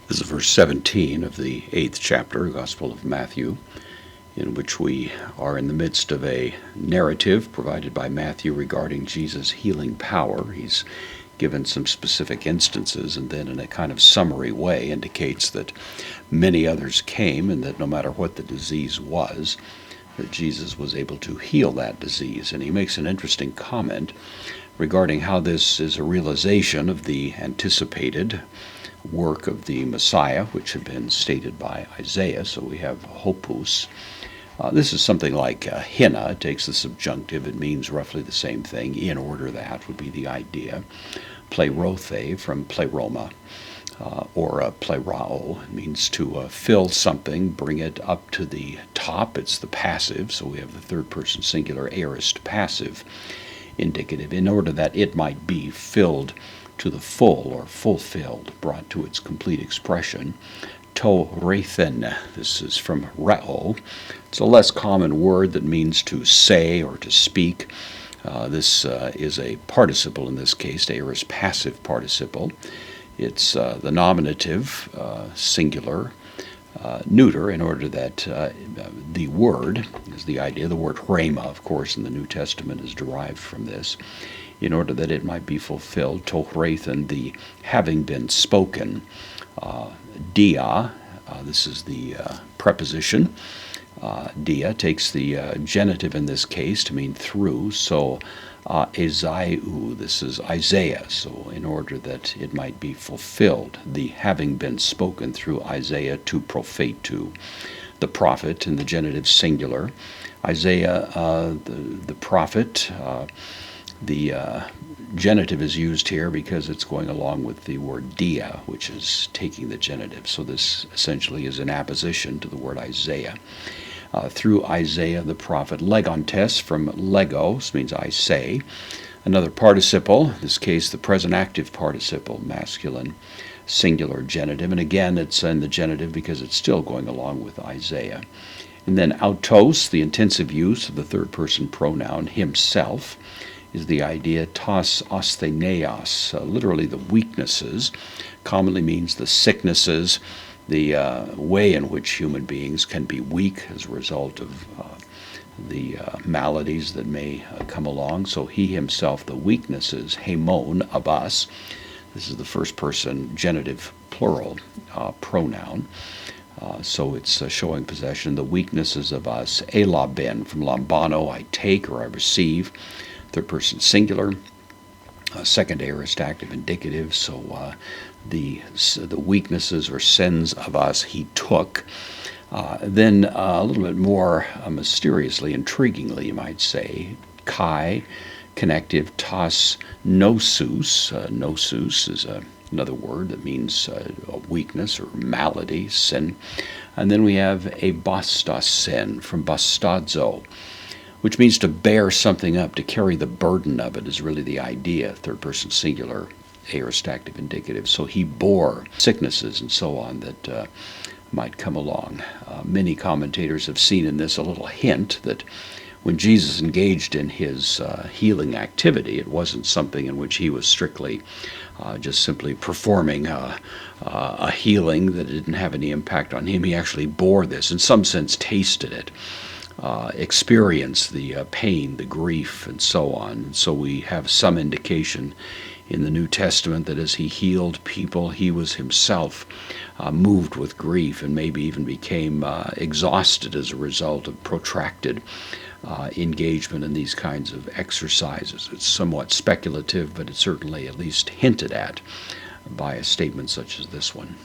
This is verse 17 of the 8th chapter, Gospel of Matthew, in which we are in the midst of a narrative provided by Matthew regarding Jesus' healing power. He's given some specific instances and then in a kind of summary way indicates that many others came and that no matter what the disease was, that Jesus was able to heal that disease. And he makes an interesting comment regarding how this is a realization of the anticipated work of the Messiah, which had been stated by Isaiah. So we have hopus. This is something like hina. It takes the subjunctive. It means roughly the same thing. In order that would be the idea. Plerothe from pleroma, or plerao. It means to fill something, bring it up to the top. It's the passive. So we have the third person singular aorist passive indicative, in order that it might be filled to the full or fulfilled, brought to its complete expression. To rethen. This is from reo. It's a less common word that means to say or to speak. This is a participle in this case, aorist passive participle. It's the nominative, singular, neuter, in order that the word is the idea. The word rhema, of course, in the New Testament is derived from this. In order that it might be fulfilled, tohrethen, the having been spoken. Dia, this is the preposition. Dia takes the genitive in this case to mean through. So Isaiah, this is Isaiah. So in order that it might be fulfilled, the having been spoken through Isaiah to prophetu, the prophet in the genitive singular. Isaiah, the prophet. The genitive is used here because it's going along with the word dia, which is taking the genitive. So this essentially is an apposition to the word Isaiah. Through Isaiah the prophet, legontes from legos means I say. Another participle, in this case the present active participle, masculine, singular genitive. And again, it's in the genitive because it's still going along with Isaiah. And then autos, the intensive use of the third person pronoun, himself, is the idea tas astheneas, literally the weaknesses, commonly means the sicknesses, the way in which human beings can be weak as a result of the maladies that may come along. So he himself, the weaknesses, hemon, of us. This is the first person genitive plural pronoun. So it's showing possession. The weaknesses of us, elaben, from lambano, I take or I receive. Third person singular, second aorist active indicative. So the weaknesses or sins of us he took. Then a little bit more mysteriously, intriguingly, you might say, kai, connective, tas nosus. Nosus is another word that means a weakness or malady, sin. And then we have a bastasen from bastadzo, which means to bear something up, to carry the burden of it is really the idea, third person singular, aorist active indicative. So he bore sicknesses and so on that might come along. Many commentators have seen in this a little hint that when Jesus engaged in his healing activity, it wasn't something in which he was strictly just simply performing a healing that didn't have any impact on him. He actually bore this, in some sense tasted it. Experience the pain, the grief, and so on. And so we have some indication in the New Testament that as he healed people, he was himself moved with grief and maybe even became exhausted as a result of protracted engagement in these kinds of exercises. It's somewhat speculative, but it's certainly at least hinted at by a statement such as this one.